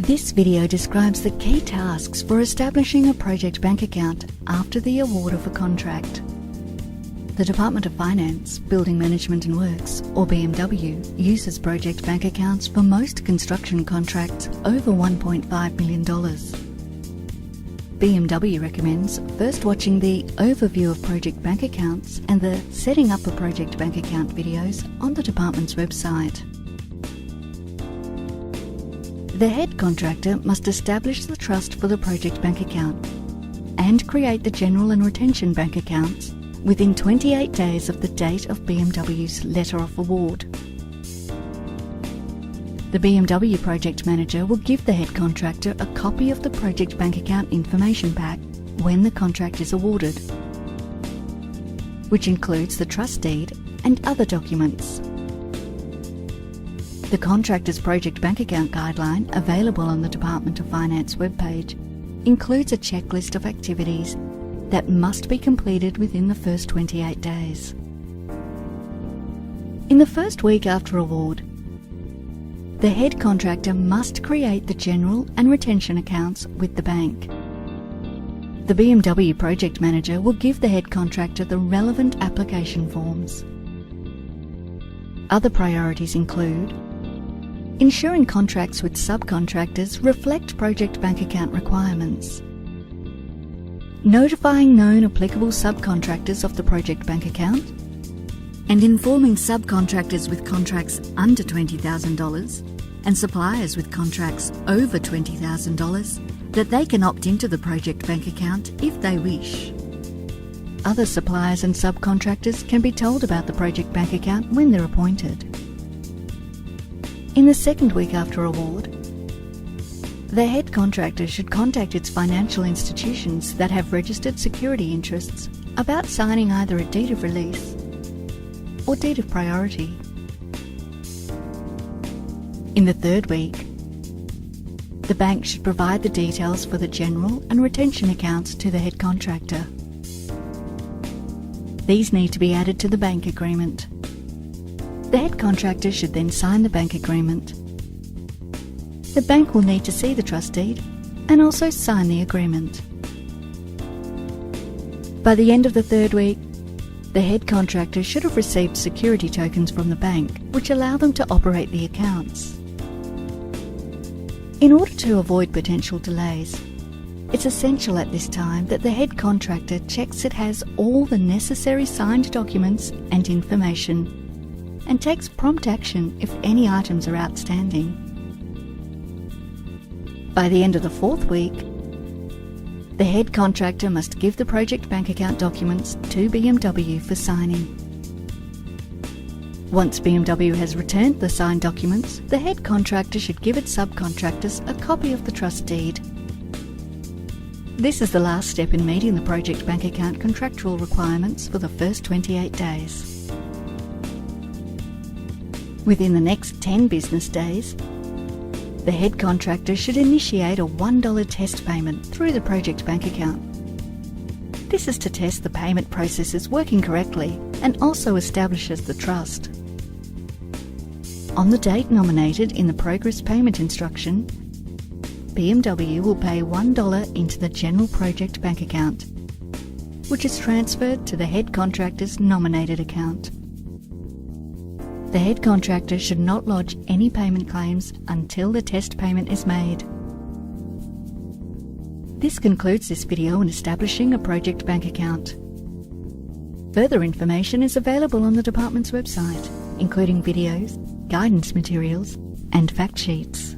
This video describes the key tasks for establishing a project bank account after the award of a contract. The Department of Finance, Building Management and Works, or BMW, uses project bank accounts for most construction contracts over $1.5 million. BMW recommends first watching the Overview of Project Bank Accounts and the Setting Up a Project Bank Account videos on the department's website. The head contractor must establish the trust for the project bank account and create the general and retention bank accounts within 28 days of the date of BMW's letter of award. The BMW project manager will give the head contractor a copy of the project bank account information pack when the contract is awarded, which includes the trust deed and other documents. The contractor's project bank account guideline, available on the Department of Finance webpage, includes a checklist of activities that must be completed within the first 28 days. In the first week after award, the head contractor must create the general and retention accounts with the bank. The BMW project manager will give the head contractor the relevant application forms. Other priorities include ensuring contracts with subcontractors reflect project bank account requirements, notifying known applicable subcontractors of the project bank account, and informing subcontractors with contracts under $20,000 and suppliers with contracts over $20,000 that they can opt into the project bank account if they wish. Other suppliers and subcontractors can be told about the project bank account when they're appointed. In the second week after award, the head contractor should contact its financial institutions that have registered security interests about signing either a deed of release or deed of priority. In the third week, the bank should provide the details for the general and retention accounts to the head contractor. These need to be added to the bank agreement. The head contractor should then sign the bank agreement. The bank will need to see the trust deed and also sign the agreement. By the end of the third week, the head contractor should have received security tokens from the bank which allow them to operate the accounts. In order to avoid potential delays, it's essential at this time that the head contractor checks it has all the necessary signed documents and information and takes prompt action if any items are outstanding. By the end of the fourth week, the head contractor must give the project bank account documents to BMW for signing. Once BMW has returned the signed documents, the head contractor should give its subcontractors a copy of the trust deed. This is the last step in meeting the project bank account contractual requirements for the first 28 days. Within the next 10 business days, the head contractor should initiate a $1 test payment through the project bank account. This is to test the payment process is working correctly and also establishes the trust. On the date nominated in the progress payment instruction, BMW will pay $1 into the general project bank account, which is transferred to the head contractor's nominated account. The head contractor should not lodge any payment claims until the test payment is made. This concludes this video on establishing a project bank account. Further information is available on the department's website, including videos, guidance materials, and fact sheets.